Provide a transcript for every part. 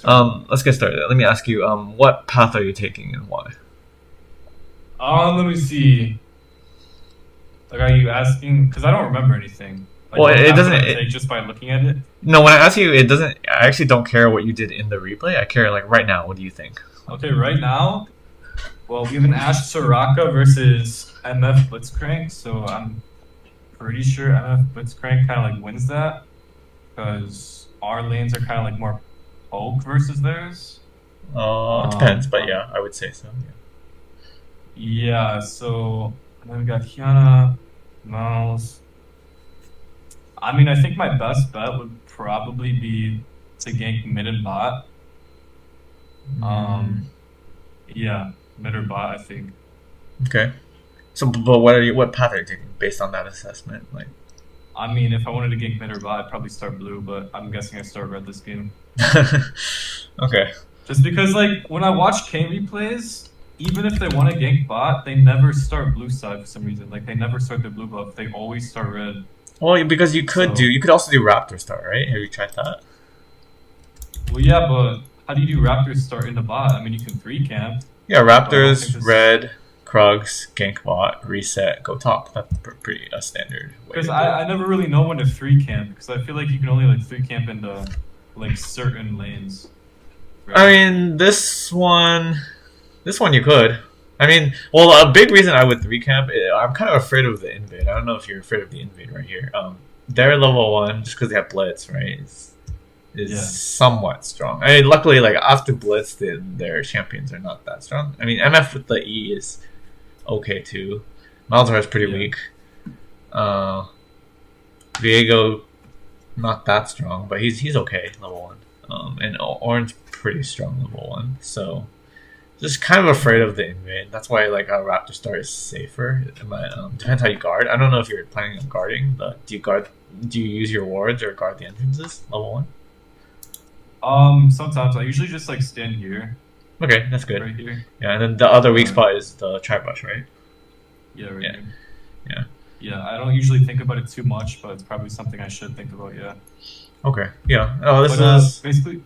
Let's get started. Let me ask you, what path are you taking and why? Let me see. Like, are you asking? Because I don't remember anything. Like, Well, what it path doesn't. would I take just by looking at it? No, when I ask you, it doesn't. I actually don't care what you did in the replay. I care like right now. What do you think? Okay, right now, well, we have an Ashe Soraka versus MF Blitzcrank, so I'm pretty sure MF Blitzcrank kind of like wins that because our lanes are kind of like more poke versus theirs. It depends, but Um, yeah, I would say so. yeah. So and then we got Kiana, Mouse. I mean, I think my best bet would probably be to gank mid and bot. Yeah. Um, yeah, mid or bot, I think. Okay. So, but what are you? What path are you taking based on that assessment? Like, I mean, if I wanted to gank mid or bot, I'd probably start blue, but I'm guessing I start red this game. okay. Just because, like, when I watch Kayn replays, even if they want to gank bot, they never start blue side for some reason. Like, they never start their blue buff. They always start red. Well, because So, you could also do Raptor Star, right? Have you tried that? well, yeah, but how do you do Raptors start in the bot? I mean, you can 3 camp, Yeah, but I don't think Raptors, this. Red, Krugs, Gank Bot, Reset, go top. That's pretty a standard way Because to do it. I never really know when to 3 camp, because I feel like you can only, like, 3 camp into, like, certain lanes, I right? mean, this one you could. I mean, well, a big reason I would three camp. I'm kind of afraid of the invade. I don't know if you're afraid of the invade right here. They're level one just because they have blitz, right? Is Yeah. somewhat strong. I mean, luckily, like after blitz, their champions are not that strong. I mean, MF with the E is okay too. Malzahar is pretty Yeah. weak. Uh, Viego not that strong, but he's okay level one. And Orange pretty strong level one. So just kind of afraid of the invade. That's why like a Raptor Star is safer. Depends how you guard. I don't know if you're planning on guarding, but do you use your wards or guard the entrances level one? Sometimes I usually just, like, stand here, Okay, that's good. right here. Yeah, and then the other weak Or, spot is the Tribush, right? yeah, right Yeah, here. yeah. Yeah, I don't usually think about it too much, but it's probably something I should think about, yeah. Okay, yeah. Oh, this But, is basically,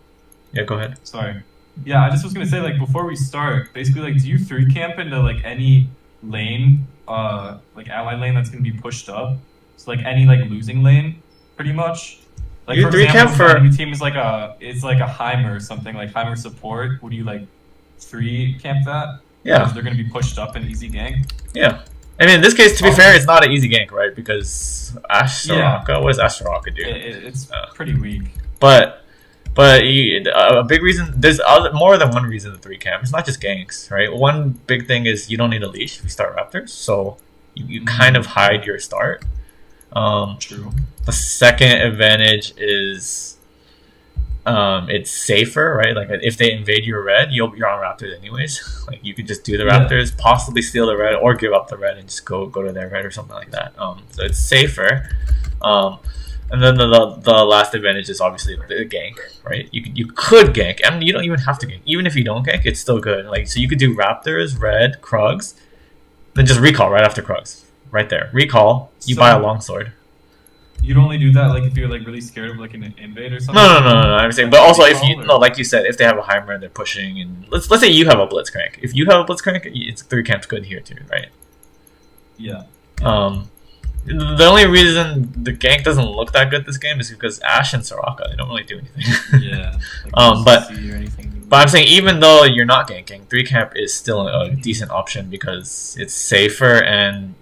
yeah. Go ahead. sorry. Yeah, I just was gonna say, like, before we start, basically, like, do you 3 camp into, like, any lane, like, ally lane that's gonna be pushed up? So, like, any, like, losing lane, pretty much? Like, You for three example, camp if the for enemy team is like a Heimer or something, like Heimer support, would you, like, 3 camp that? Because yeah, they're gonna be pushed up in easy gank? yeah. I mean, in this case, to be fair, Okay. it's not an easy gank, right? Because Ash Yeah, Soraka, what does Ash Soraka do? it's Uh, pretty weak. but a big reason, there's more than one reason to three camp. It's not just ganks, right? One big thing is you don't need a leash if you start Raptors, so you kind of Yeah, hide your start. Um, true. the second advantage is it's safer, right? Like if they invade your red, you're on Raptors anyways. Like you could just do the Yeah. Raptors, possibly steal the red, or give up the red and just go to their red or something like that. So it's safer. Um, and then the last advantage is obviously the gank, right? You could gank. I mean, you don't even have to gank. Even if you don't gank, it's still good. Like so, you could do Raptors, red, Krugs, then just recall right after Krugs, right there. Recall. You buy a So longsword. you'd only do that, like, if you're, like, really scared of, like, an invade or No, no, something, no, no, no. I'm saying, and but then also if you recall, no, or like you said, if they have a Heimer and they're pushing, and let's say you have a Blitzcrank. If you have a Blitzcrank, it's three camps good here too, right? yeah, yeah. Um, the only reason the gank doesn't look that good this game is because Ashe and Soraka they don't really do anything. Yeah, like no But CC or anything. I'm saying even though you're not ganking, three camp is still a decent option because it's safer and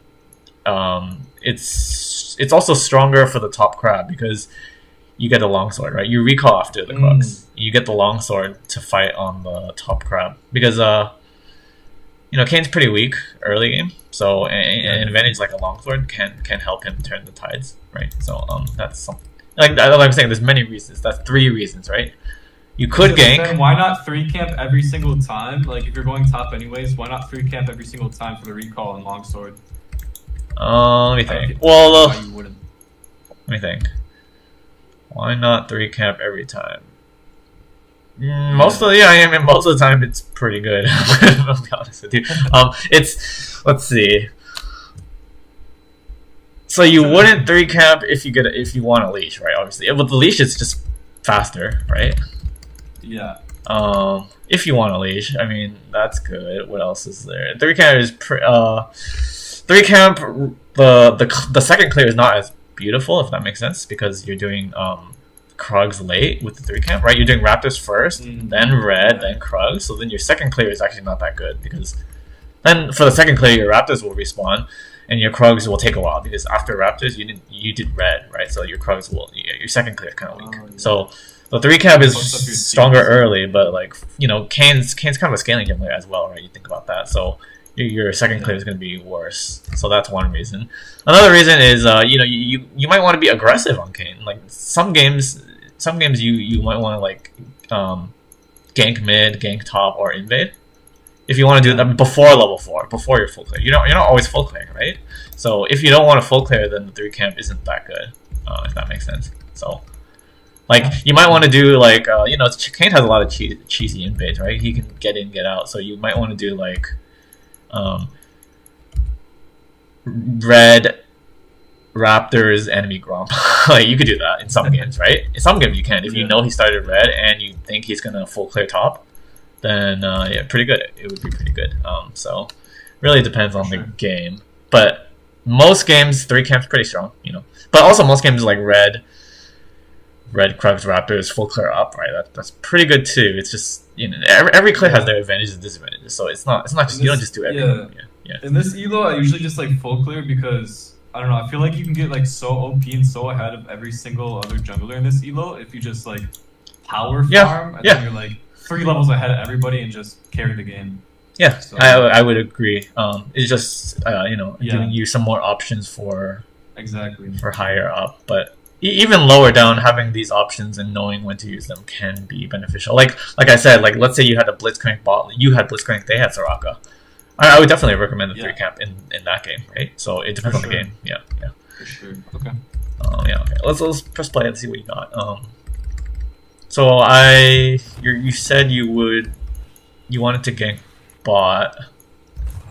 it's also stronger for the top crab because you get the longsword, right? You recall after the Mm, crux. You get the longsword to fight on the top crab because Kane's pretty weak early game, so yeah, an advantage definitely. like a longsword can help him turn the tides, right? So that's something like I'm saying. There's many reasons. That's three reasons, right? You could Yeah, but then gank. why not 3 camp every single time? Like, if you're going top anyways, why not 3 camp every single time for the recall and longsword? Let me I don't think. get Well, why you wouldn't. let me think. Why not three camp every time? Most Yeah. of the yeah, I mean most of the time it's pretty good. I'll be honest with you. It's let's see. So I'm you trying to wouldn't think. three camp if you want a leash, right? Obviously, with the leash it's just faster, right? Yeah. If you want a leash, I mean that's good. What else is there? Three camp is three camp. The second clear is not as beautiful, if that makes sense, because you're doing Krugs late with the three camp, right? You're doing Raptors first, then red, then Krugs. So then your second clear is actually not that good, because then for the second clear your Raptors will respawn, and your Krugs will take a while, because after Raptors you did red, right? So your Krugs will your second clear is kind of weak. Oh, yeah. So the three camp is stronger early, but like Kayn's kind of a scaling jungler as well, right? You think about that, so your second clear is going to be worse. So that's one reason. Another reason is you might want to be aggressive on Kayn. Like some games you might want to like gank mid, gank top, or invade. If you want to do that before level 4, before you're full clear, you're not always full clear, right? So if you don't want to full clear, then the 3 camp isn't that good, if that makes sense. So like you might want to do like Kayn has a lot of cheesy invades, right? He can get in, get out. So you might want to do like red Raptors enemy Gromp. Like you could do that in some games, right? In some games you can. If you know he started red and you think he's gonna full clear top, then yeah, pretty good. It would be pretty good. So really depends on the game, but most games 3 camps pretty strong, But also most games like red Krugs Raptors full clear up, right? That's pretty good too. It's just every clear has their advantages and disadvantages, so it's not just you don't just do everything. Yeah. In this elo, I usually just like full clear because I don't know. I feel like you can get like so OP and so ahead of every single other jungler in this elo if you just like power farm and then you're like 3 levels ahead of everybody and just carry the game. Yeah, so, I would agree. It's just giving you some more options for higher up, but even lower down, having these options and knowing when to use them can be beneficial. Like I said, like let's say you had a Blitzcrank bot, you had Blitzcrank, they had Soraka. I would definitely recommend the 3 camp in that game, right? So it depends on the game. Yeah. For sure. Okay. Okay. Let's press play and see what you got. So you said you wanted to gank bot.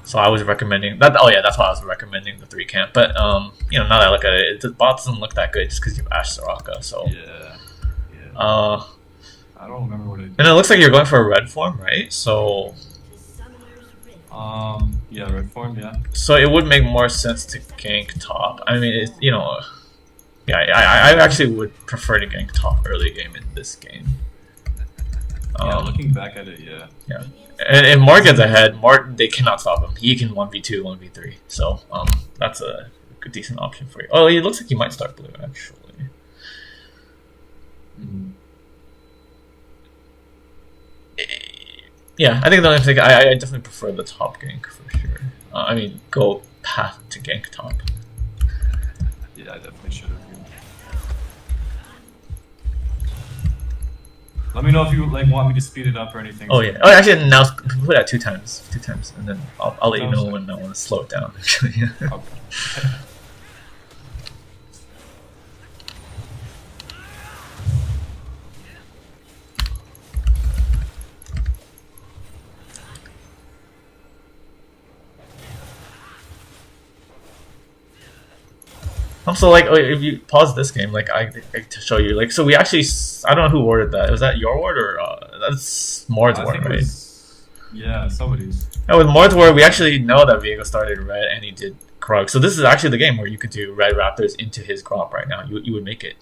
So I was recommending that. Oh yeah, that's why I was recommending the 3 camp. But now that I look at it, the bot doesn't look that good just because you have Ashe Soraka. So yeah. I don't remember what it. And it looks like you're going for a red form, right? So. Yeah, red form, yeah. So it would make more sense to gank top. I mean, I actually would prefer to gank top early game in this game. Yeah, looking back at it, yeah. Yeah, and if Mort gets ahead, they cannot stop him. He can 1v2, 1v3. So that's a good, decent option for you. Oh, it looks like he might start blue actually. Yeah, I think the only thing I definitely prefer the top gank for sure. I mean, go path to gank top. Yeah, I definitely should have. Let me know if you want me to speed it up or anything. Oh yeah. Oh, actually, now put that 2 times, and then I'll let you know when I want to slow it down. Actually, yeah. Okay. So like if you pause this game, like I to show you, like so we actually I don't know who warded that. Was that your ward or that's Mord's ward, right? Yeah, somebody's. And with Mord's ward, we actually know that Viego started red and he did Krug. So this is actually the game where you could do red Raptors into his Gromp right now. You would make it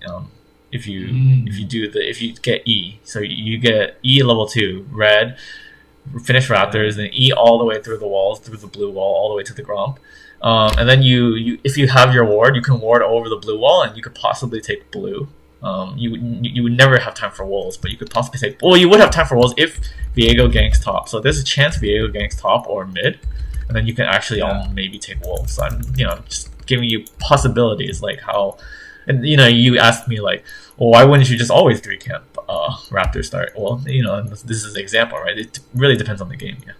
if you get E. So you get E level 2 red, finish Raptors, then E all the way through the walls, through the blue wall, all the way to the Gromp. And then you if you have your ward, you can ward over the blue wall, and you could possibly take blue. You would never have time for wolves, but you could possibly take. Well, you would have time for wolves if Viego ganks top. So there's a chance Viego ganks top or mid, and then you can actually maybe take wolves. So I'm just giving you possibilities, like how, and you asked me like, well, why wouldn't you just always 3 camp Raptor start? Well, this is an example, right? It really depends on the game. Yeah.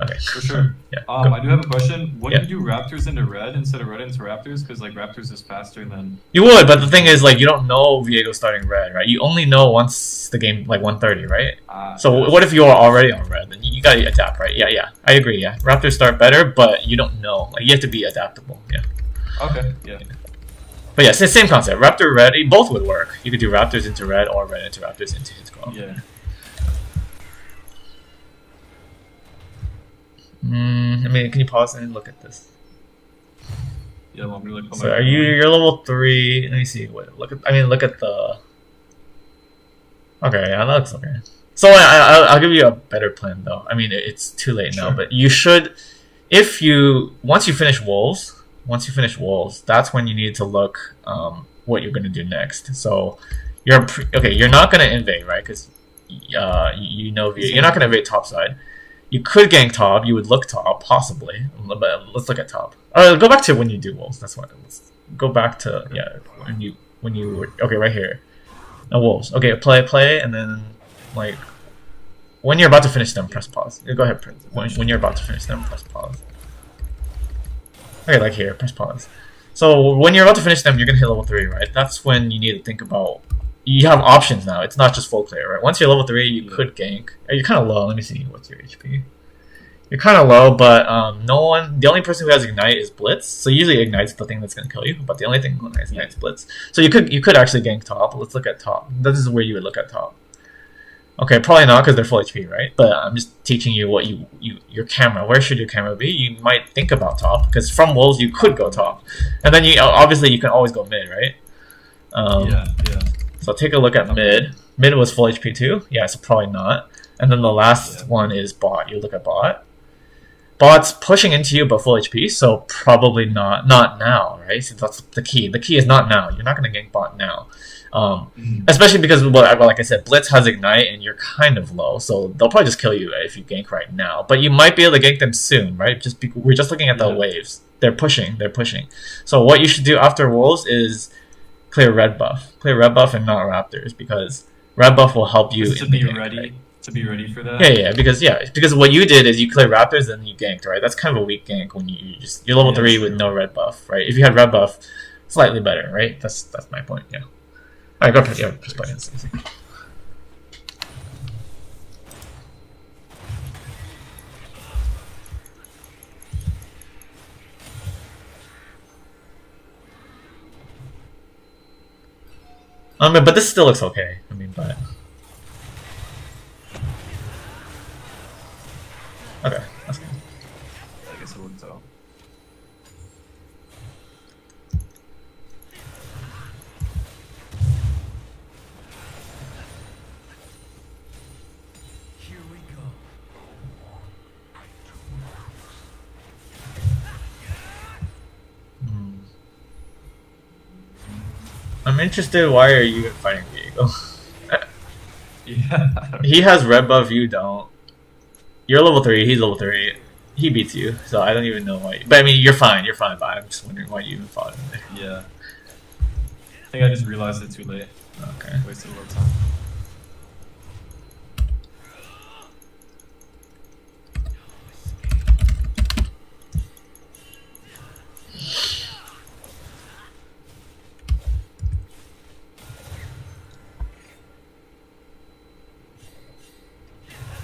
Okay. For sure. Yeah. I do have a question. Wouldn't you do Raptors into red instead of red into Raptors? Because like Raptors is faster than. You would, but the thing is, like, you don't know Viego starting red, right? You only know once the game, like 130, right? So what if you're already on red? Then you gotta adapt, right? Yeah. I agree. Yeah, Raptors start better, but you don't know. Like you have to be adaptable. Yeah. Okay. Yeah. But yeah, same concept. Raptor red, both would work. You could do Raptors into red or red into Raptors into his Gromp. Yeah. mean, can you pause and look at this? Yeah, want me to look. So you're level 3. Let me see. Look at the. Okay, yeah, that looks okay. So I'll give you a better plan though. I mean, it's too late now, but you should, once you finish wolves, that's when you need to look what you're gonna do next. So you're not gonna invade, right? Because you're not gonna invade top side. You could gank top. You would look top, possibly. But let's look at top. Go back to when you do wolves. That's what. Let's go back to when you were right here. Now wolves. Okay, play, and then like when you're about to finish them, press pause. Go ahead. When you're about to finish them, press pause. Okay, like here, press pause. So when you're about to finish them, you're gonna hit level 3, right? That's when you need to think about. You have options now. It's not just full clear, right? Once you're level 3, you could gank. You're kind of low. Let me see. What's your HP? You're kind of low, but the only person who has Ignite is Blitz. So usually Ignite's the thing that's going to kill you, but the only thing that has Ignite is Blitz. So you could actually gank top. Let's look at top. This is where you would look at top. Okay, probably not because they're full HP, right? But I'm just teaching you what your camera. Where should your camera be? You might think about top because from wolves you could go top, and then obviously you can always go mid, right? Yeah. So take a look at mid. Mid was full HP too. Yeah, so probably not. And then the last one is bot. You look at bot. Bot's pushing into you but full HP, so probably not now, right? So that's the key. The key is not now. You're not going to gank bot now. Especially because, like I said, Blitz has Ignite and you're kind of low, so they'll probably just kill you if you gank right now. But you might be able to gank them soon, right? We're just looking at the waves. They're pushing. So what you should do after wolves is clear red buff. Clear red buff and not raptors, because red buff will help you to be ready. Right? To be ready for that. Because what you did is you clear raptors and you ganked, right? That's kind of a weak gank when you're level 3 with no red buff, right? If you had red buff, slightly better, right? That's my point. Yeah. All right, go press buttons. But this still looks okay. I mean, but okay, that's good. I guess it worked out. Here we go. I'm interested. Why are you fighting Diego? Yeah. He has red buff. You don't. You're level 3. He's level 3. He beats you, so I don't even know why. But I mean, you're fine. But I'm just wondering why you even fought him there. Yeah. I think I just realized it too late. Okay. Wasted a little time.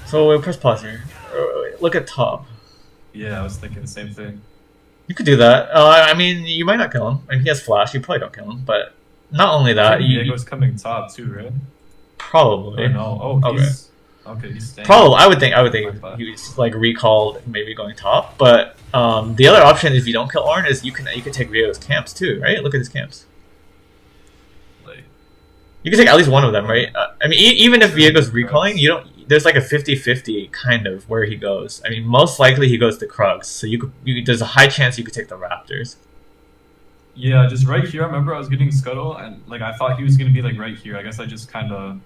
So we'll press pause here. Look at top. Yeah, I was thinking the same thing. You could do that. I mean, you might not kill him. I mean, he has flash. You probably don't kill him. But not only that, Diego's coming top too, right? Probably. Oh no. Oh, okay. He's staying. Probably. I would think he's like recalled, maybe going top. But the other option, if you don't kill Ornn, is you can take Rio's camps too, right? Look at his camps. You can take at least one of them, right? I mean, even if Viego's recalling, you don't. There's like a 50-50 kind of where he goes. I mean, most likely he goes to Krugs, so there's a high chance you could take the Raptors. Yeah, just right here. I remember I was getting Scuttle, and like I thought he was gonna be like right here. I guess I just kind of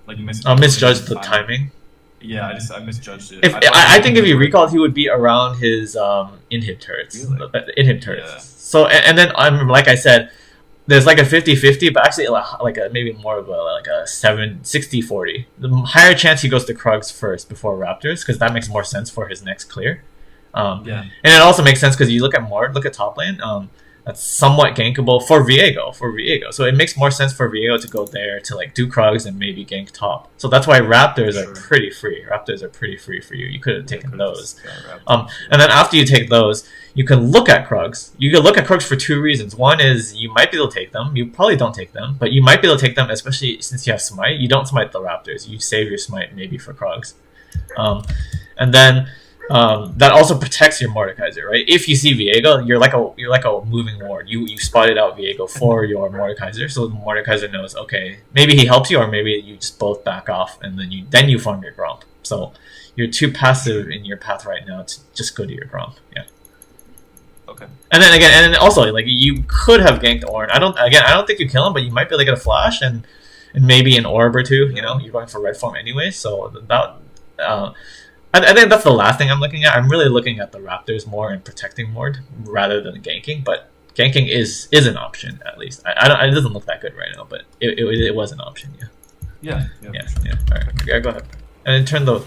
like misjudged the timing. Yeah, I misjudged it. I think if he recalled, he would be around his inhib turrets. Really? Inhib turrets. Yeah. So and then like I said, there's like a 50-50, but actually like maybe more of a 60-40. The higher chance he goes to Krugs first before Raptors, because that makes more sense for his next clear. Yeah. And it also makes sense because you look at top lane. That's somewhat gankable for Viego. So it makes more sense for Viego to go there to like do Krugs and maybe gank top. So that's why Raptors are pretty free. Raptors are pretty free for you. You could have taken those. And then after you take those, you can look at Krugs. You can look at Krugs for two reasons. One is you might be able to take them. You probably don't take them, but you might be able to take them, especially since you have Smite. You don't Smite the Raptors. You save your Smite maybe for Krugs. And then that also protects your Mordekaiser, right? If you see Viego, you're like a moving ward. You spotted out Viego for your Mordekaiser, so the Mordekaiser knows, okay, maybe he helps you, or maybe you just both back off, and then you farm your Gromp. So you're too passive in your path right now to just go to your Gromp. Yeah. Okay. And then also like you could have ganked Ornn. I don't think you kill him, but you might be able to get a flash and maybe an orb or two. You know, you're going for red form anyway, so that. I think that's the last thing I'm looking at. I'm really looking at the Raptors more and protecting Mord rather than ganking. But ganking is an option at least. I don't. It doesn't look that good right now, but it was an option. Yeah. Yeah. All right. Yeah, go ahead. And then turn those.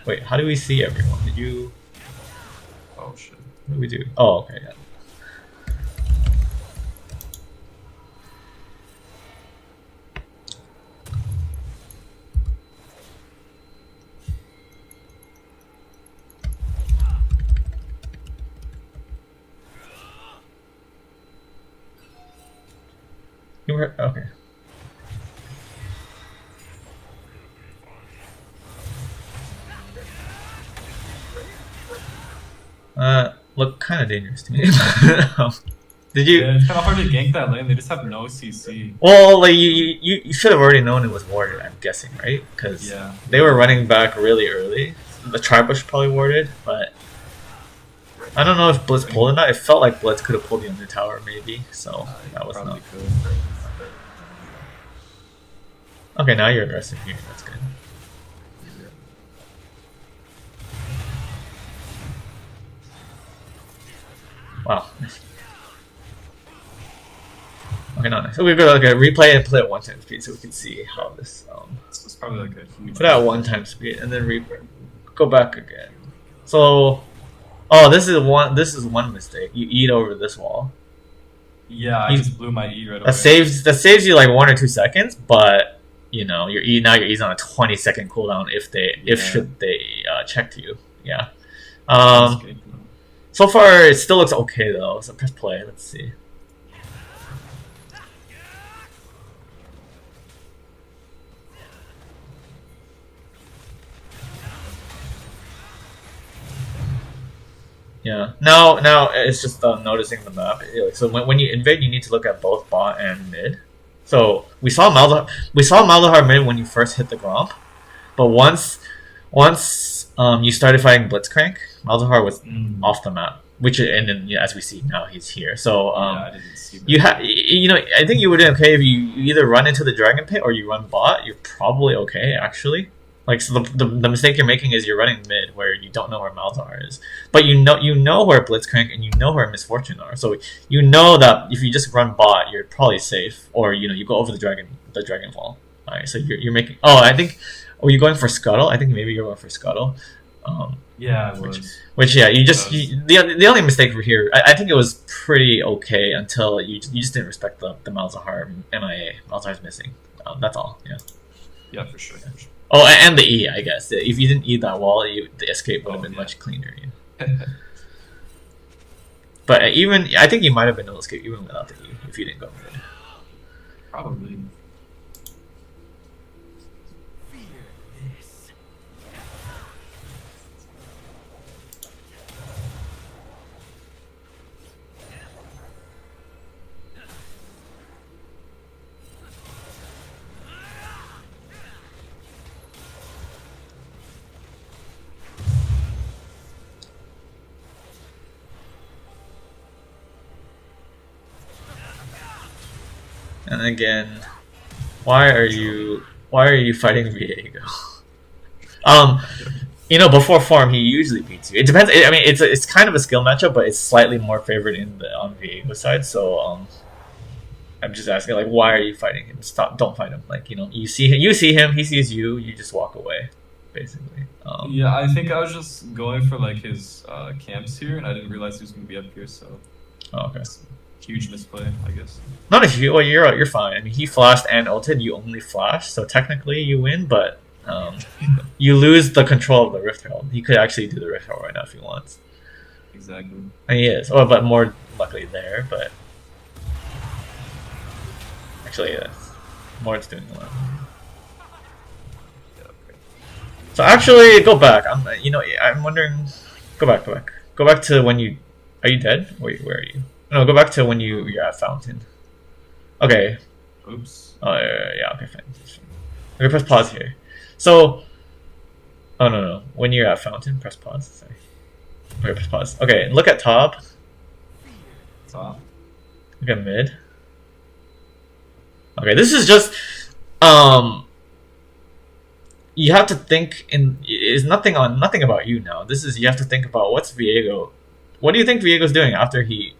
Wait, how do we see everyone? Did you? Oh shit. What do we do? Oh, okay. Yeah. You were okay. Look kind of dangerous to me. Did you? Yeah, it's kind of hard to gank that lane. They just have no CC. Well, like you should have already known it was warded. I'm guessing, right? Because they were running back really early. The Tribush probably warded, but I don't know if Blitz pulled or not. It felt like Blitz could have pulled the under tower, maybe. So that was not. Could. Okay, now you're aggressive here. That's good. Wow. Okay, not nice. So we're gonna replay and play at 1 time speed so we can see how this. This is probably like a huge. Put it at 1 time speed and then go back again. So, oh, this is one mistake. You eat over this wall. Yeah, I just blew my E right away. That saves you like 1 or 2 seconds, but you know your E's on a 20-second cooldown if they check to you. Yeah. So far, it still looks okay though. So press play. Let's see. Yeah. Now it's just noticing the map. So when you invade, you need to look at both bot and mid. So we saw Malzahar mid when you first hit the Gromp, but once you started fighting Blitzcrank, Malzahar was off the map. Which and then as we see now he's here. So I didn't see that. I think you would be okay if you either run into the Dragon Pit or you run bot. You're probably okay actually. Like so the mistake you're making is you're running mid where you don't know where Malzahar is, but you know where Blitzcrank and you know where Misfortune are. So you know that if you just run bot, you're probably safe, or you go over the Dragonfall. All right, so you're making. Oh, I think. Were you going for Scuttle? I think maybe you're going for Scuttle. Yeah, it was. Which the only mistake for here, I think it was pretty okay until you just didn't respect the Malzahar MIA. Malzahar's missing. That's all. Yeah. Yeah, for sure. For sure. Oh, and the E, I guess. If you didn't E that wall, the escape would have been much cleaner. Yeah. But I think you might have been able to escape even without the E if you didn't go mid. Probably. And again, why are you fighting Viego? Before farm he usually beats you. It depends. I mean, it's kind of a skill matchup, but it's slightly more favored on Viego's side. So I'm just asking, like, why are you fighting him? Don't fight him. Like, you see him, he sees you, you just walk away, basically. Yeah, I think I was just going for like his camps here, and I didn't realize he was going to be up here. So. Oh, okay. Huge misplay, I guess. Not a huge. Well, you're fine. I mean, he flashed and ulted. You only flashed, so technically you win, but you lose the control of the Rift Herald. He could actually do the Rift Herald right now if he wants. Exactly. And he is. Oh, but more luckily there. But actually, Mord's doing a lot. Yeah, okay. So actually, go back. I'm wondering. Go back to when you. Are you dead? Wait, where are you? No, go back to when you're at Fountain. Okay. Oops. Oh yeah. Okay, fine. Okay, press pause here. So. Oh no. When you're at Fountain, press pause. Sorry. Okay, press pause. Okay, look at top. Top. Look at mid. Okay, this is just you have to think is nothing about you now. This is you have to think about what's Viego. What do you think Viego's doing after he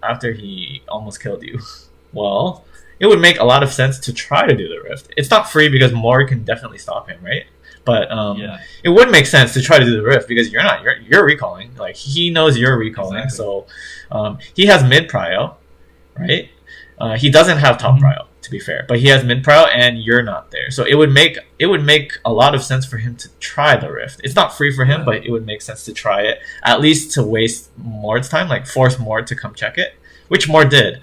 almost killed you? Well, it would make a lot of sense to try to do the rift. It's not free because Mord can definitely stop him, right? But it would make sense to try to do the rift because you're recalling. Like he knows you're recalling, exactly. So he has mid prio, right? He doesn't have top prio, to be fair, but he has mid prio and you're not there. So it would make a lot of sense for him to try the rift. It's not free for him, but it would make sense to try it, at least to waste Mord's time, like force Mord to come check it, which Mord did.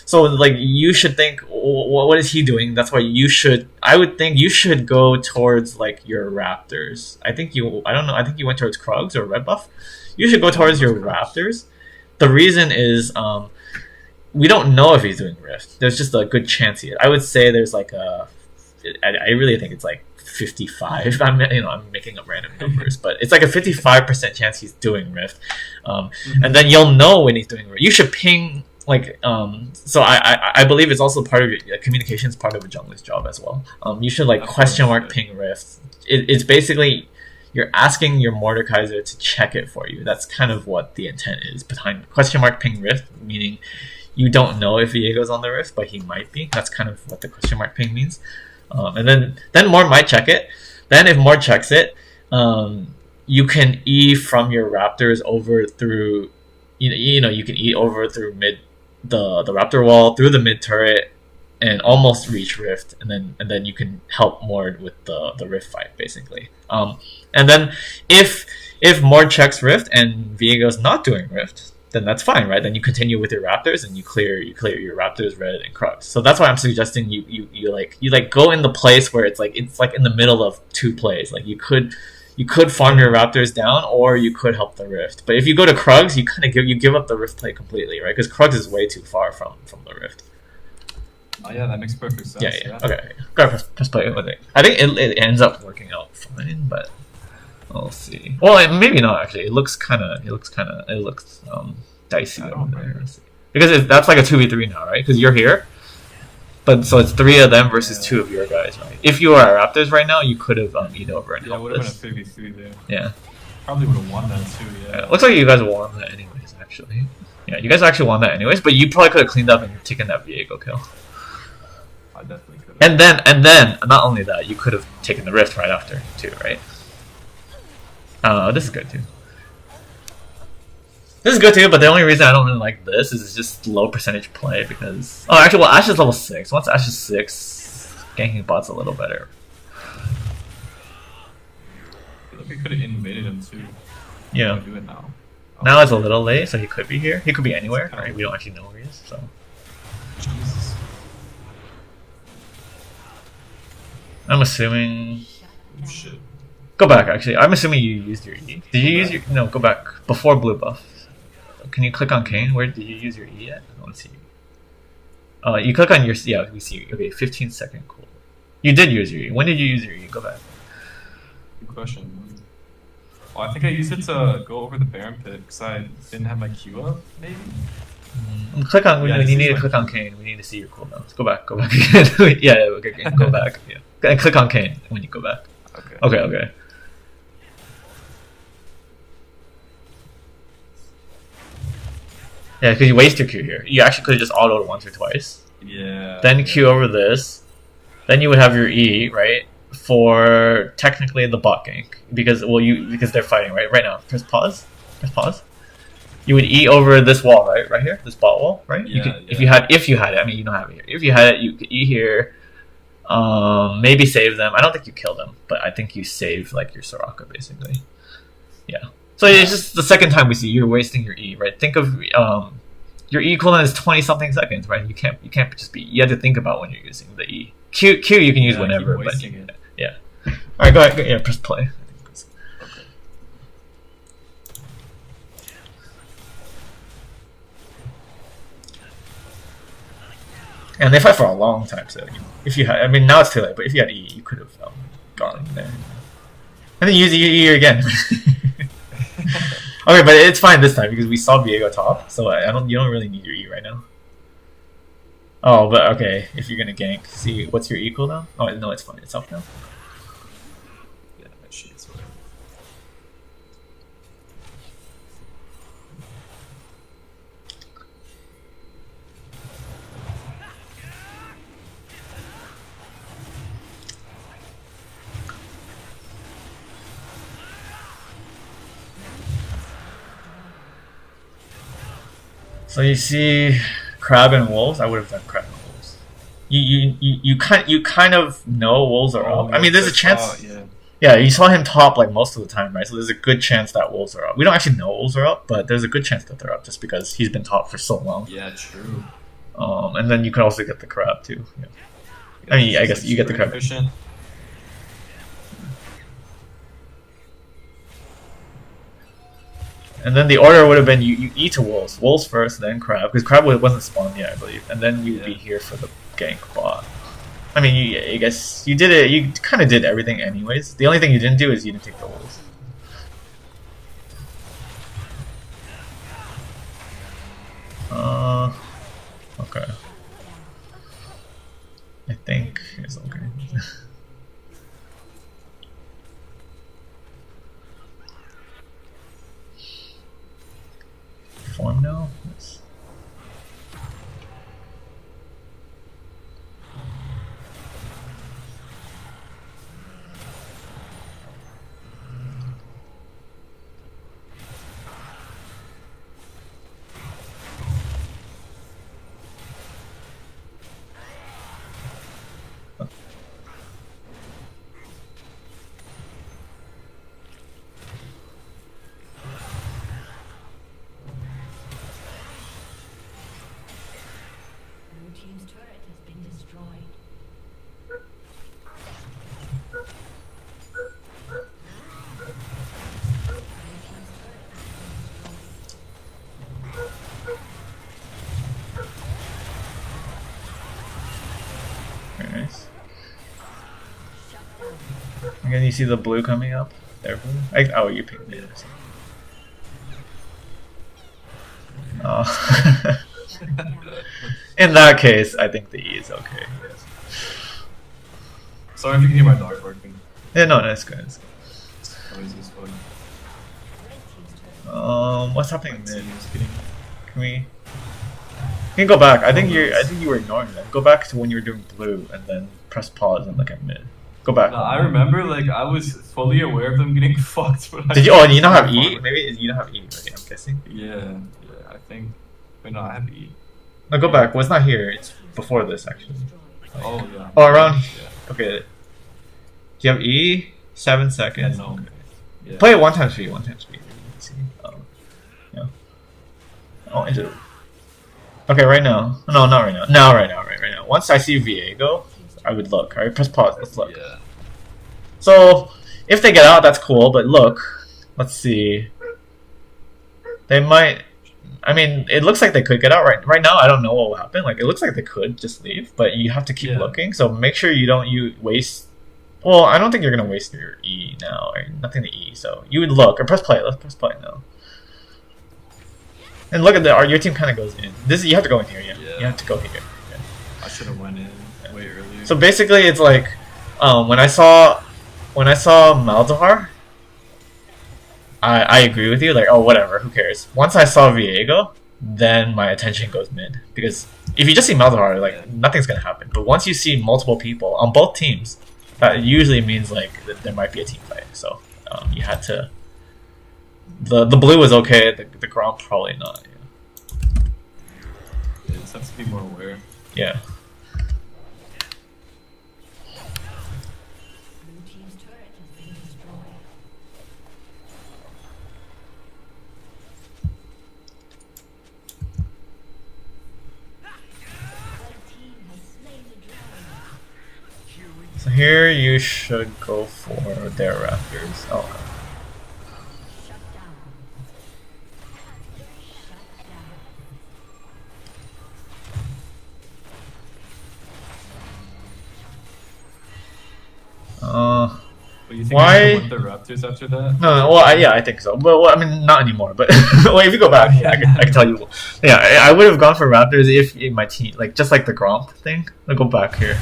So like you should think, what is he doing? That's why I would think you should go towards like your Raptors. I think you went towards Krugs or Red Buff. You should go towards your Raptors. The reason is, we don't know if he's doing Rift. There's just a good chance he is. I would say there's like I really think it's like 55. I'm making up random numbers, but it's like a 55% chance he's doing Rift. And then you'll know when he's doing Rift. You should ping like so I believe it's also part of your communications, part of a jungler's job as well. You should like question mark ping Rift. It's basically you're asking your Mordekaiser to check it for you. That's kind of what the intent is behind question mark ping Rift, meaning you don't know if Viego's on the Rift, but he might be. That's kind of what the question mark ping means. And then Mord might check it. Then if Mord checks it, you can E from your Raptors over through, you can E over through mid the Raptor wall through the mid turret and almost reach Rift, and then you can help Mord with the Rift fight basically. And then if Mord checks Rift and Viego's not doing Rift, then that's fine, right? Then you continue with your Raptors and you clear your Raptors, Red, and Krugs. So that's why I'm suggesting you go in the place where it's like in the middle of two plays. Like you could farm your Raptors down, or you could help the Rift. But if you go to Krugs, you kind of give up the Rift play completely, right? Because Krugs is way too far from the Rift. Oh yeah, that makes perfect sense. Yeah. Okay. Gotta press play with it. I think it ends up working out fine, but we'll see. Well, maybe not actually. It looks dicey over there. Because that's like a 2v3 now, right? Because you're here. But so it's 3 of them versus 2 of your guys, right? If you were at Raptors right now, you could have eat over and helped it would have been a 3v3 there. Yeah. Probably would have won that too, yeah. Looks like you guys won that anyways, actually. Yeah, you guys actually won that anyways, but you probably could have cleaned up and taken that Viego kill. I definitely could have. And then, not only that, you could have taken the Rift right after, too, right? This is good, too. This is good too, but the only reason I don't really like this is it's just low percentage play because... Oh, actually, well, Ashe is level 6. Once Ashe is 6, ganking bot's a little better. I feel like we could have invaded him too. Yeah. Do it now. Now it's a little late, so he could be here. He could be anywhere. Right? We don't actually know where he is, so... Jesus. I'm assuming... Oh, shit. Go back, actually. I'm assuming you used your E. Did you use your... No, go back. Before blue buff. Can you click on Kayn? Where did you use your E at? I want to see. You click on your... Yeah, we see. Okay, 15-second cool. You did use your E. When did you use your E? Go back. Good question. Oh, I think I used it to go over the Baron pit because I didn't have my Q up, maybe? Click on... Yeah, you need to click on Kayn. We need to see your cooldowns. Go back again. yeah, okay, go back. Yeah. And click on Kayn when you go back. Okay. Yeah, because you waste your Q here. You actually could have just autoed once or twice. Yeah. Then Q over this. Then you would have your E, right? For technically the bot gank. Because they're fighting, right? Right now. Press pause. You would E over this wall, right? Right here? This bot wall, right? Yeah, If you had it, I mean you don't have it here. If you had it, you could E here. Maybe save them. I don't think you kill them, but I think you save like your Soraka basically. Yeah. So it's just the second time we see you're wasting your E, right? Think of your E cooldown is 20-something seconds, right? You can't just be. You have to think about when you're using the E. Q you can use whenever, but yeah. All right, go ahead. Yeah, press play. And they fight for a long time, so if you had, I mean, now it's too late, but if you had E, you could have gone there. And then use E again. Okay, but it's fine this time because we saw Viego top, so you don't really need your E right now. Oh, but okay, if you're gonna gank, see what's your E cooldown? Oh no, it's fine, it's up now. Yeah, that shit's whatever. So you see Crab and Wolves. I would have done Crab and Wolves. You kind of know Wolves are up. I mean, there's a chance. Yeah, you saw him top like most of the time, right? So there's a good chance that Wolves are up. We don't actually know Wolves are up, but there's a good chance that they're up just because he's been top for so long. Yeah, true. And then you can also get the Crab too. Yeah. I mean, I guess you get the Crab. Efficient. And then the order would have been you eat to Wolves. Wolves first, then Crab. Because Crab wasn't spawned yet, I believe. And then you'd be here for the gank bot. I mean, I guess you did it. You kind of did everything anyways. The only thing you didn't do is you didn't take the Wolves. Okay. I think it's okay. Form now? Yes. Very nice. Again, you see the blue coming up? There, blue? Oh, you picked it. Oh. In that case, I think the E is okay. Yes. Sorry if you can hear my dog barking. Yeah, no, that's good. That's good. Noise is fun. What's happening mid? Can we? You can go back. I think you were ignoring them. Go back to when you were doing blue, and then press pause and look at mid. Go back. No, I remember, like, I was fully aware of them getting fucked. But Did you? Oh, and you don't have E? Maybe you don't have E already. I'm guessing. Yeah, I think. Wait, no, I have E. No, go back. Well, it's not here. It's before this, actually. Oh yeah. Oh, around. Yeah. Okay. Do you have E? 7 seconds. Yeah, no. Okay. Yeah. Play it 1 times speed. 1 times speed. Let's see. Yeah. Oh, into. Okay, right now. No, not right now. No, right now. Right now. Once I see Viego, I would look. Alright, press pause. Let's look. Yeah. So, if they get out, that's cool. But look, let's see. They might. I mean, it looks like they could get out right now. I don't know what will happen. Like, it looks like they could just leave, but you have to keep looking. So make sure you waste. Well, I don't think you're gonna waste your E now. Right? Nothing to E. So you would look or press play. Let's press play now. And look at your team kind of goes in. You have to go in here. Yeah. You have to go here. Yeah. I should have went in way earlier. So basically, it's like when I saw Malzahar, I agree with you. Like, oh, whatever, who cares? Once I saw Viego, then my attention goes mid because if you just see Malzahar, like nothing's gonna happen. But once you see multiple people on both teams, that usually means like that there might be a team fight. So you had to. The blue was okay. The ground probably not. Yeah, just have to be more aware. Yeah. So here you should go for their raptors. Oh. think I went the Raptors after that? No, well, yeah, I think so. But well, I mean, not anymore. But well, if you go back, yeah, I can tell you. Yeah, I would have gone for Raptors if in my team, like just like the Gromp thing. I'll go back here.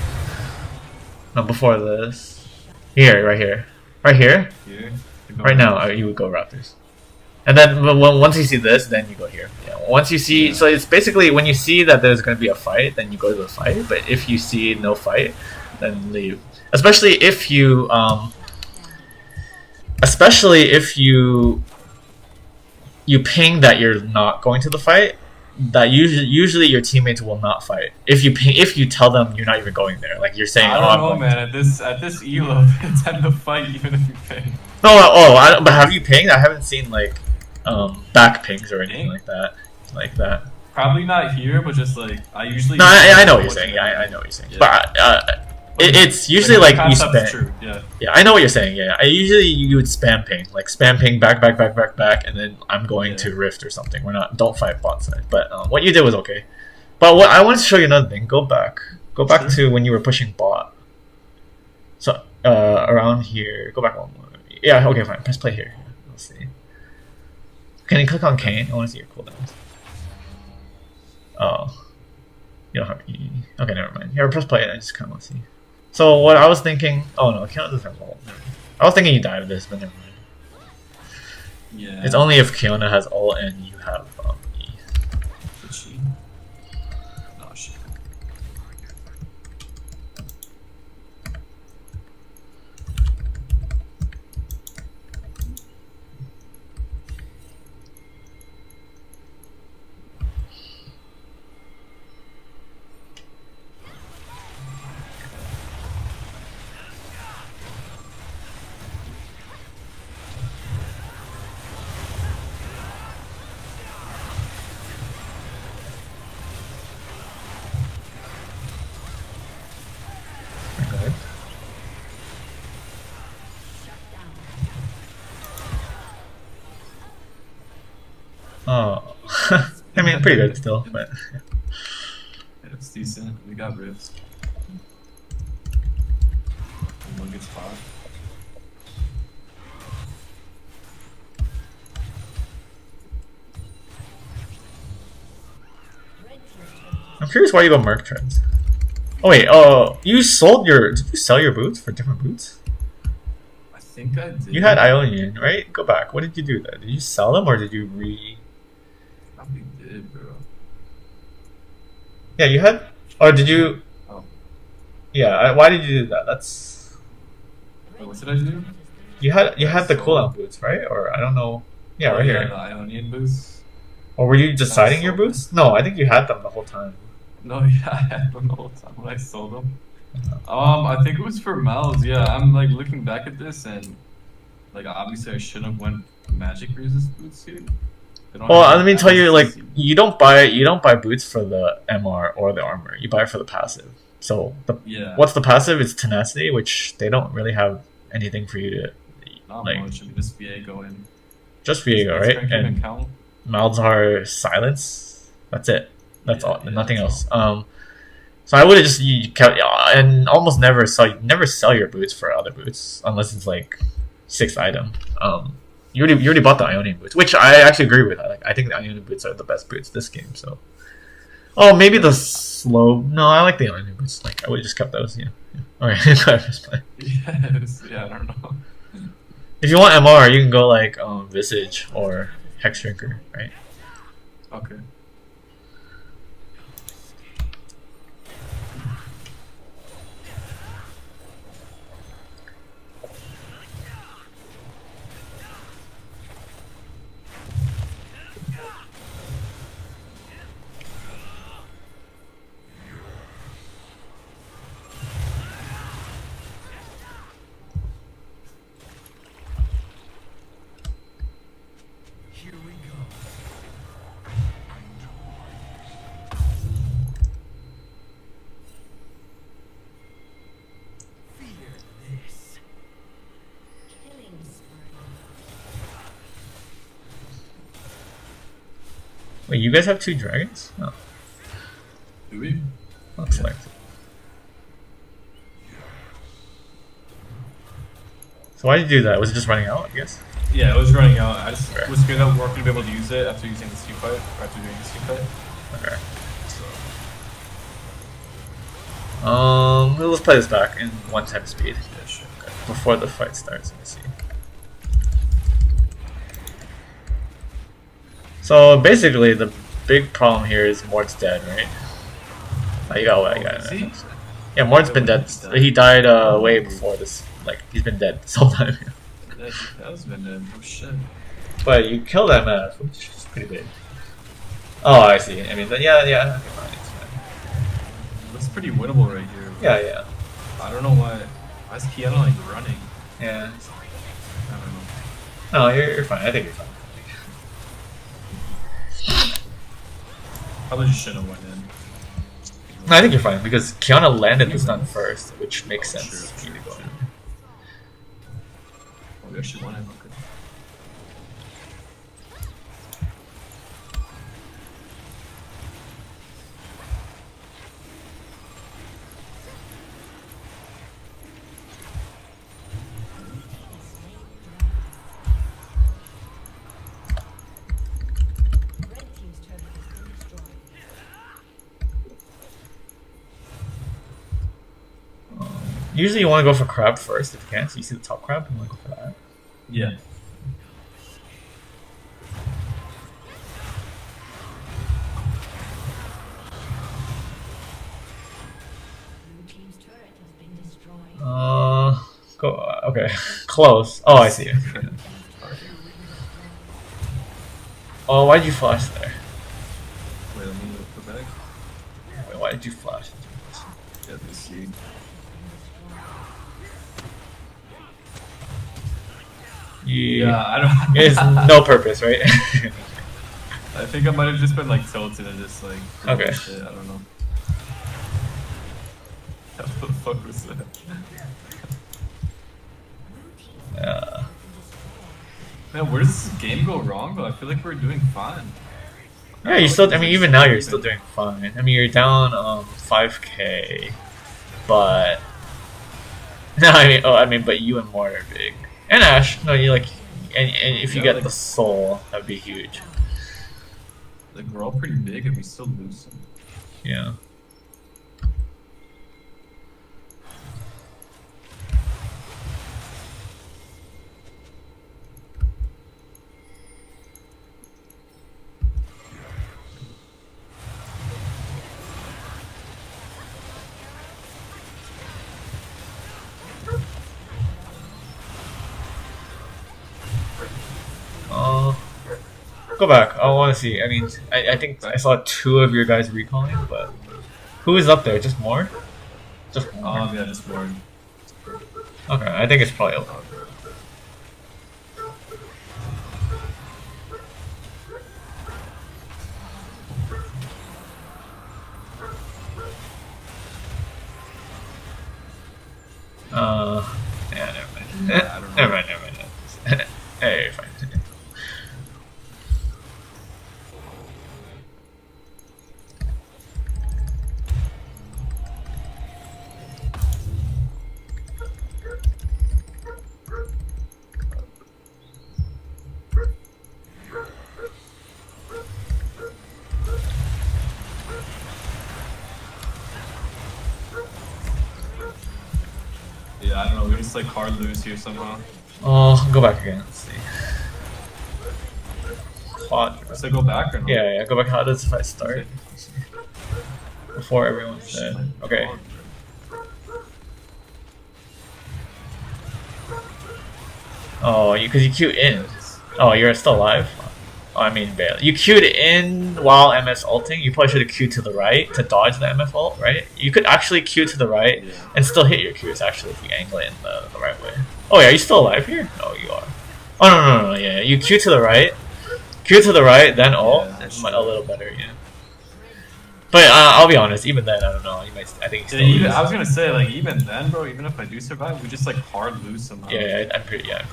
No, before this, here, right here, right here, right now, you would go Raptors. And then once you see this, then you go here. Yeah. Once you see, so it's basically when you see that there's going to be a fight, then you go to the fight. But if you see no fight, then leave. Especially if you ping that you're not going to the fight, that usually your teammates will not fight. If you tell them you're not even going there, like you're saying, I don't know, man. At this elo, it's time to fight even if you ping. No, but have you pinged? I haven't seen like back pings or anything like that. Probably not here, but just like I usually. No, I know what you're saying. Yeah, I know what you're saying. Yeah. But it's usually like you spam. Yeah, I know what you're saying. Yeah, you would spam ping, like spam ping back, and then I'm going to Rift or something. Don't fight bot side. But what you did was okay. But what I want to show you another thing. Go back to when you were pushing bot. So around here, go back one more. Yeah, okay, fine. Press play here. Let's see. Can you click on Kayn? I want to see your cooldowns. Oh, you don't have E. Okay, never mind. Here, press play. I just kind of want to see. So what I was thinking, oh no, Kiona doesn't have ult. I was thinking you died of this, but never mind. Yeah. It's only if Kiona has ult and you have E. Did she? No, she. Oh, I mean, pretty good still, but yeah, it's decent. We got rifts. One good spot. I'm curious why you go Merc Trends. Oh wait, did you sell your boots for different boots? I think I did. You had Ionian, right? Go back. What did you do there? Did you sell them or did you Probably did, bro. Yeah, you had. Or did you? Oh. Yeah. Why did you do that? That's. Wait, what did I do? You had the cooldown boots, right? Or I don't know. Yeah, right here. The Ionian boots. Or were you deciding your boots? No, I think you had them the whole time. No, yeah, I had them the whole time when I sold them. I think it was for Mal's. Yeah, I'm like looking back at this and like obviously I shouldn't have went magic resist boots here. Well, let me tell you, like you don't buy boots for the MR or the armor. You buy it for the passive. So what's the passive? It's tenacity, which they don't really have anything for you to not much. I mean, just Viego in. Just Viego, right? And Malzahar silence. That's it. That's all. Nothing else. So I would have just kept and almost never sell your boots for other boots unless it's like 6th item. You already bought the Ionian boots, which I actually agree with. I think the Ionian boots are the best boots this game. So, maybe the slow. No, I like the Ionian boots. Like I would have just kept those. Yeah. Okay, just play. Yes. Yeah, I don't know. If you want MR, you can go like Visage or Hex Drinker, right? Okay. Wait, you guys have 2 dragons? Oh. Do we? Looks like it. So why did you do that? Was it just running out, I guess? Yeah, it was running out. I just Okay. was scared that we weren't going to be able to use it after using the C fight, or after doing the C fight. Okay. So, Let's play this back in 110 speed. yeah, sure. Okay. Before the fight starts, let me see. So basically, the big problem here is Mord's dead, right? Oh, you got what I got. Is he? Yeah, Mord's been dead. He died way before this. Like, he's been dead this whole time. That has been dead. Oh shit. But you killed MF, which is pretty big. Oh, I see. I mean, then, yeah, okay, fine, it's fine. Looks pretty winnable right here. Yeah. I don't know why. Why is Kiana like running? Yeah. I don't know. No, you're fine. I think you're fine. Probably just shouldn't have went in. No, I think you're fine because Kiana landed the stun first, which makes sense for you to go in. Oh, we actually won it. Okay. Usually you want to go for crab first if you can, so you see the top crab, you want to go for that. Yeah. Go, okay, close. Oh, I see you. Oh, why did you flash there? Wait, let me go back. Wait, why did you flash? Yeah, let's see. Yeah, I don't. It's no purpose, right? I think I might have just been like tilted and just like. Okay. Shit, I don't know. What the fuck was that? Man, where does this game go wrong though? I feel like we're doing fine. Yeah, you still. I mean, even now you're still doing fine. I mean, you're down 5K, but no, I mean, but you and Mort are big, and Ash. No, you like, and if you Yeah, get like, the soul, that'd be huge. Like we're all pretty big and we still lose some. Yeah. Go back. I want to see. I mean, I think I saw 2 of your guys recalling, but who is up there? Just more? Just more. Yeah, just more. Okay, I think it's probably over. Yeah, never mind. Yeah, I don't know. Never mind. Hey, you're fine. Yeah, I don't know. We just like hard lose here somehow. Oh, go back again. Let's see. Quad. Should I go back or not? Yeah, go back. How does the fight start? Before everyone's dead. Okay. Oh, because you queued in. Oh, you're still alive? Oh, I mean, barely. You queued in while MS ulting. You probably should have queued to the right to dodge the MF ult, right? You could actually queue to the right and still hit your Qs, actually, if you angle it in the right way. Oh, yeah, are you still alive here? No, you are. Oh, no, yeah. You queue to the right. Queue to the right, then ult. Yeah, It's a little better, yeah. But I'll be honest, even then, I don't know. You might, I think you still Yeah, lose. I was gonna say, like, even then, bro, even if I do survive, we just, like, hard lose somehow. Yeah, I'm pretty, yeah.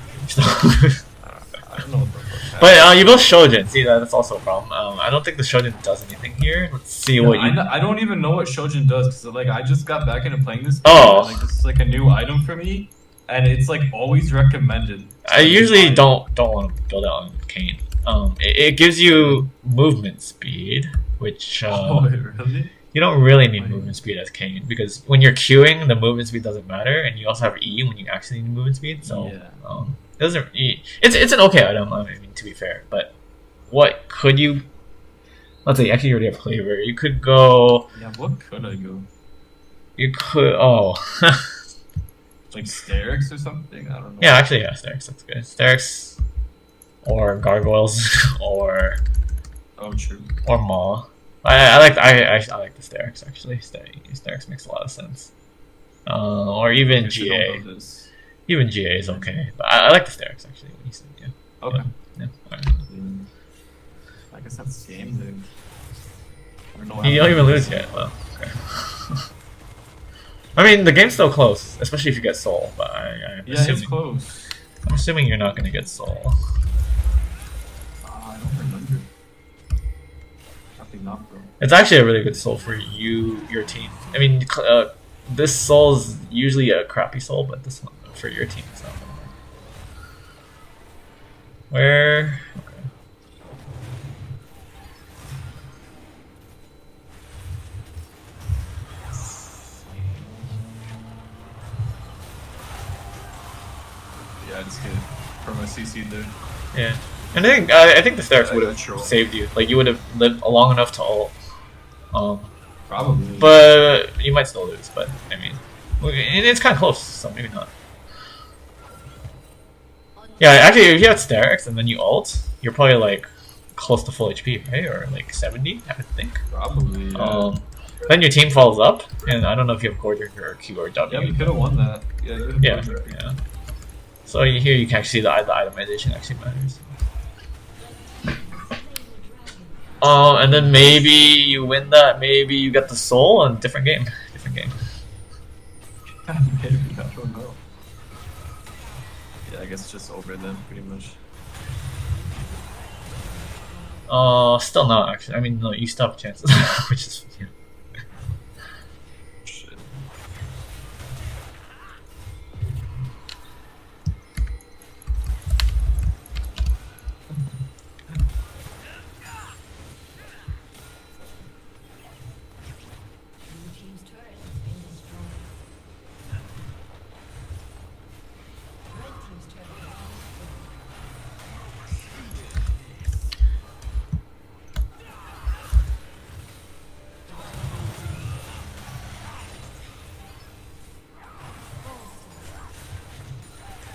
I don't know what the fuck. But you both Shojin. See, that's also a problem. I don't think the Shojin does anything here. Let's see what you... I don't even know what Shojin does, because, like, I just got back into playing this game. Oh. And, like, this is, like, a new item for me. and it's like always recommended. I usually don't want to build it on Kayn. It gives you movement speed, which Oh, really? you don't really need movement speed as Kayn because when you're queuing, the movement speed doesn't matter, and you also have E when you actually need movement speed. So Yeah. it doesn't. It's an okay item. I mean, to be fair, but what could you? Let's say actually you already have flavor. You could go. Yeah, what could I go? You could. Oh. Like Sterix or something? I don't know. Yeah, actually, yeah, Sterix. That's good. Sterix, or Gargoyles, or Oh, true. Maw. I like the Sterix actually. Sterix makes a lot of sense. Or even I should don't GA. know this. Even GA is okay, but I like the Sterix actually. When you said yeah. Okay. Yeah. Alright. I guess that's game then. Or no, You don't even lose yet. Well, okay. I mean, the game's still close, especially if you get Soul. But I'm Yeah, assuming, it's close. I'm assuming you're not gonna get Soul. I don't remember. I think not, bro. It's actually a really good Soul for your team. I mean, this Soul's usually a crappy Soul, but this one for your team is not. Where? Okay. Yeah, I just get from a CC there. Yeah, and I think the Sterix would have Natural. saved you. Like you would have lived long enough to ult. Probably. But you might still lose. But I mean, it's kind of close, so maybe not. Yeah, actually, if you had Sterix and then you ult, you're probably like close to full HP, right? Or like 70, I would think. Probably. Yeah. Then your team falls up, and I don't know if you have Gordic or Q or W. Yeah, we could have won that. Yeah. We Yeah, yeah. So here you can actually see the itemization actually matters. And then maybe you win that. Maybe you get the soul and different game. Different game. Maybe, I don't know. Yeah, I guess it's just over then, pretty much. Still not actually. I mean, no, you still have chances, which is yeah. Shit.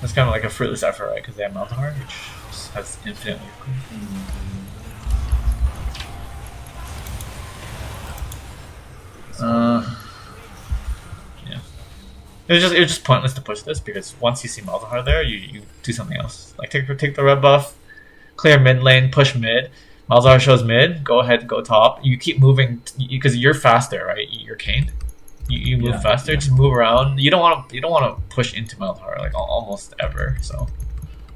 It's kind of like a fruitless effort, right? Because they have Malzahar, which has infinite life. Yeah. It was just pointless to push this because once you see Malzahar there, you do something else. Like take the red buff, clear mid lane, push mid. Malzahar shows mid. Go ahead, go top. You keep moving because you're faster, right? You're Kayn. You move faster. Just move around. You don't want to push into Malzahar like almost ever. So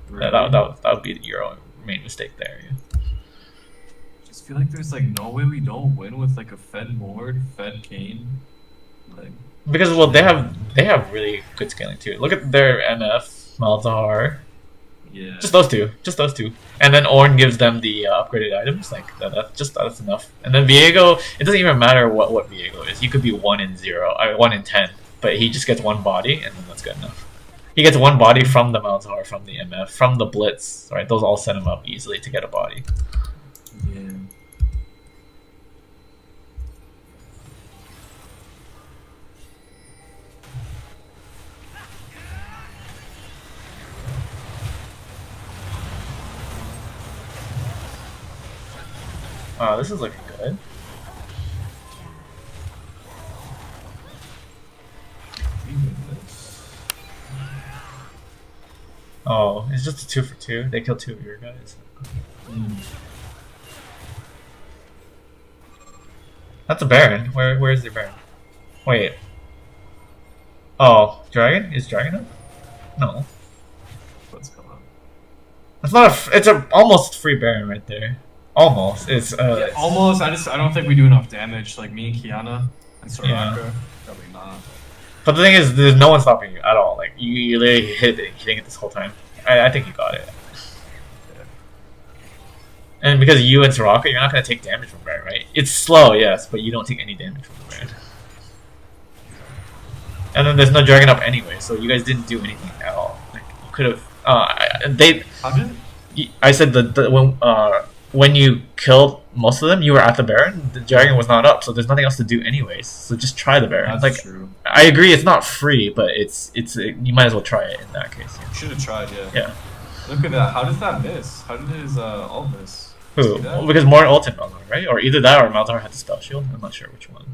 Really? that would be your main mistake there. Yeah. Just feel like there's like no way we don't win with like a Fed Mord, Fed Kayn. Like Because well, they have really good scaling too. Look at their MF, Malzahar. yeah. Just those two, and then Ornn gives them the upgraded items. Like that's enough. And then Viego, it doesn't even matter what Viego is. He could be 1 in 0, 1 in 10, but he just gets one body, and then that's good enough. He gets one body from the Malzahar, from the MF, from the Blitz. Right, those all set him up easily to get a body. Yeah. Wow, this is looking good. Oh, it's just a 2 for 2. They kill 2 of your guys. That's a Baron. Where is the Baron? Wait. Oh, Dragon? Is Dragon up? No. What's going on? It's not it's a almost free Baron right there. Almost. It's Yeah, almost. I don't think we do enough damage. Like me and Kiana and Soraka. Yeah. Probably not. But the thing is, there's no one stopping you at all. Like you literally hitting it this whole time. I think you got it. And because you and Soraka, you're not going to take damage from Baron, right? It's slow, yes, but you don't take any damage from the Baron. And then there's no Dragon up anyway, so you guys didn't do anything at all. Like you could have. How did? I said when you killed most of them, you were at the Baron. The Dragon was not up, so there's nothing else to do anyways. So just try the Baron. That's true. I agree, it's not free, but you might as well try it in that case. You should have tried, yeah. Yeah. Look at that. How does that miss? How did his ult miss? Who? Well, because more ult in Malzahar, right? Or either that or Malzahar had the spell shield. I'm not sure which one.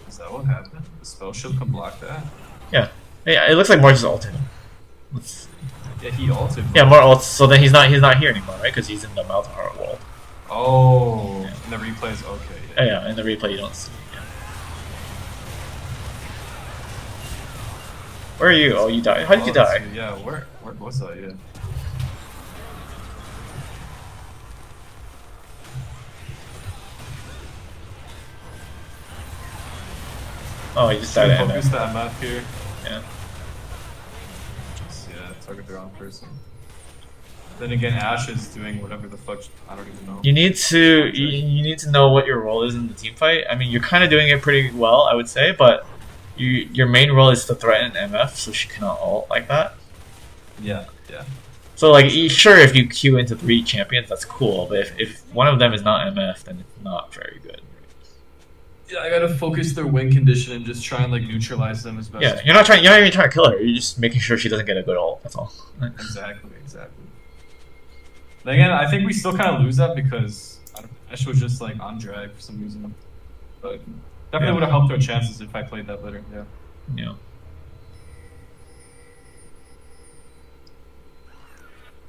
Is that what happened? The spell shield can block that? Yeah. Yeah, it looks like more just ulted him. Yeah, he ulted. Yeah, more ults. So then he's not here anymore, right? Because he's in the Malzahar wall. Oh, yeah. In the replays, okay. Yeah, in the replay you don't see. Yeah. Where are you? Oh, you died. How did you die? Yeah, where was that? Yeah. Oh, you just died at focus the MF here. Yeah. Yeah, target the wrong person. Then again, Ashe is doing whatever the fuck. I don't even know. You need to know what your role is in the team fight. I mean, you're kind of doing it pretty well, I would say, but your main role is to threaten MF, so she cannot ult like that. Yeah, yeah. So like, sure, if you queue into 3 champions, that's cool. But if one of them is not MF, then it's not very good. Yeah, I gotta focus their win condition and just try and like neutralize them as best. Yeah, you're not even trying to kill her. You're just making sure she doesn't get a good ult. That's all. Exactly. Then again, I think we still kind of lose that because Ashe was just like on drag for some reason. But definitely would have helped our chances if I played that better. Yeah. Yeah.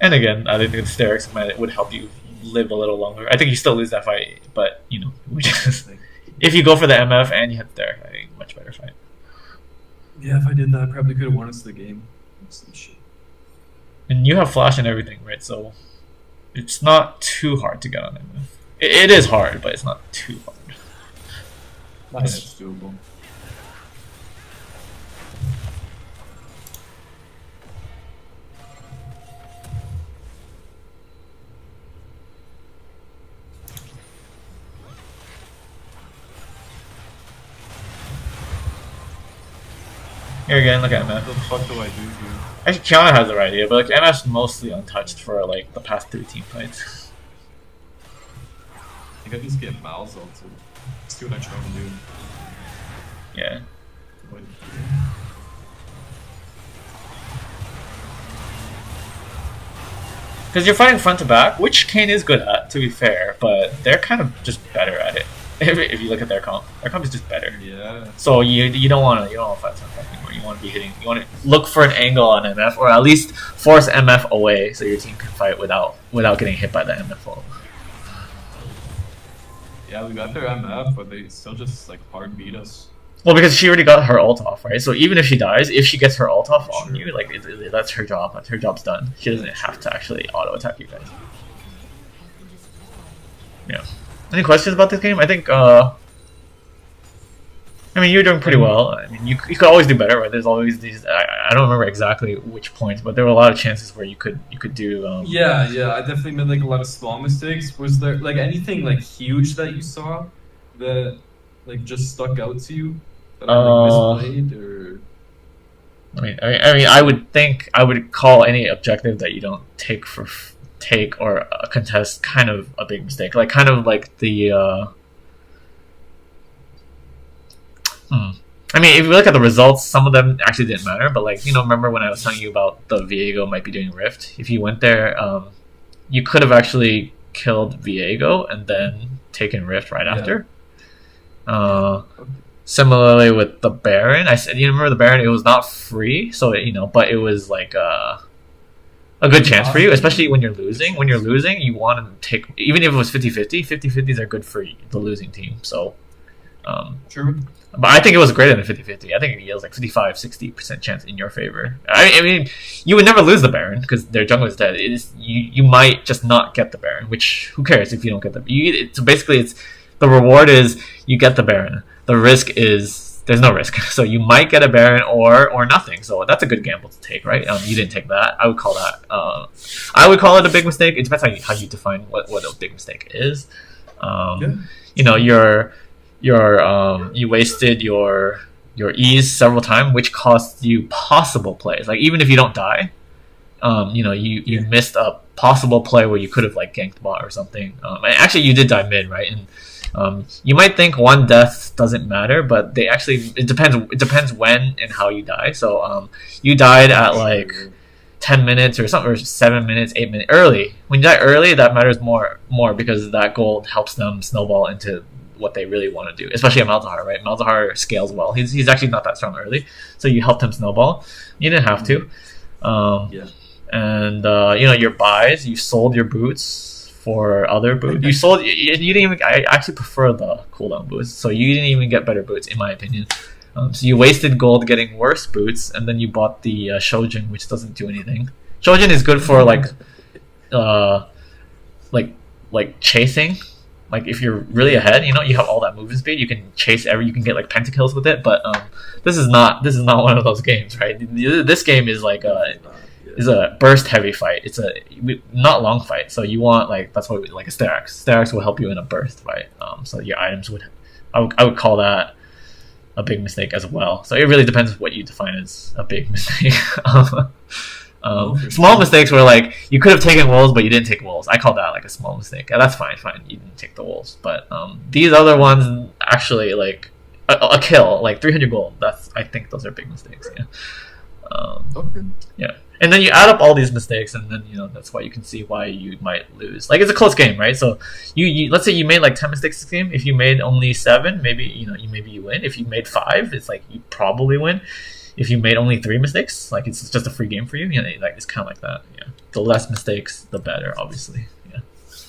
And again, I think the Hysterics would help you live a little longer. I think you still lose that fight, but we just if you go for the MF and you hit there, I think much better fight. Yeah, if I did that, I probably could have won us the game. And you have flash and everything, right? So it's not too hard to get on MF. It is hard, but it's not too hard. It's doable. Here again, look at MF. What the fuck do I do here? Actually, Kiana has the right idea, but like MF's mostly untouched for like the past 3 team fights. I think I just get Mal's ult to see what I'm trying to do. Yeah. Because you're fighting front to back, which Kayn is good at, to be fair, but they're kind of just better at it. If you look at their comp is just better. Yeah. So you don't want to fight front to back anymore. You want to be hitting. You want to look for an angle on MF, or at least force MF away so your team can fight without getting hit by the MF wall. Yeah, we got their MF, but they still just like hard beat us. Well, because she already got her ult off, right? So even if she dies, if she gets her ult off on you, like that's her job. Her job's done. She doesn't have to actually auto attack you guys. Yeah. Any questions about this game? I think. I mean, you're doing pretty well. I mean, you could always do better, right? There's always these. I don't remember exactly which points, but there were a lot of chances where you could do. Yeah. I definitely made like a lot of small mistakes. Was there like anything like huge that you saw that like just stuck out to you that I like, misplayed or? I mean, I would think I would call any objective that you don't take or contest kind of a big mistake. Like kind of like the. I mean, if you look at the results, some of them actually didn't matter. But like remember when I was telling you about the Viego might be doing Rift? If you went there, you could have actually killed Viego and then taken Rift right after. Similarly with the Baron, I said remember the Baron? It was not free, so but it was like a good chance for you, especially when you're losing. When you're losing, you want to take, even if it was 50-50, 50-50s are good for the losing team. So, True. But I think it was greater than 50-50. I think it was like 55-60% chance in your favor. I mean, you would never lose the Baron because their jungle is dead. You might just not get the Baron, which who cares if you don't get the. So basically, the reward is you get the Baron. The risk is there's no risk. So you might get a Baron or nothing. So that's a good gamble to take, right? You didn't take that. I would call that. I would call it a big mistake. It depends on how you define what a big mistake is. You know, you wasted your E's several times, which cost you possible plays. Like even if you don't die, you know, you missed a possible play where you could have like ganked bot or something. And actually, you did die mid, right? And you might think one death doesn't matter, but it depends when and how you die. So you died at like 10 minutes or something, or 7 minutes, 8 minutes early. When you die early, that matters more because that gold helps them snowball into what they really want to do, especially at Malzahar, right? Malzahar scales well. He's actually not that strong early, so you helped him snowball. You didn't have to. And you know, your buys, you sold your boots for other boots. You didn't even. I actually prefer the cooldown boots, so you didn't even get better boots in my opinion. So you wasted gold getting worse boots, and then you bought the Shojin, which doesn't do anything. Shojin is good for like chasing. Like if you're really ahead, you know, you have all that movement speed, you can chase you can get like pentakills with it. But this is not one of those games, right? This game is like is a burst heavy fight. It's a not long fight, so you want that's why like a Sterak's. Sterak's will help you in a burst fight. So your items I would call that a big mistake as well. So it really depends what you define as a big mistake. Small mistakes were like you could have taken wolves, but you didn't take wolves. I call that like a small mistake. That's fine. You didn't take the wolves, but these other ones actually like a kill, like 300 gold. I think those are big mistakes. Yeah. Yeah. And then you add up all these mistakes, and then you know that's why you can see why you might lose. Like it's a close game, right? So you let's say you made like 10 mistakes this game. If you made only 7, maybe you win. If you made 5, it's like you probably win. If you made only 3 mistakes, like it's just a free game for you. You know, like it's kind of like that. Yeah. The less mistakes, the better, obviously.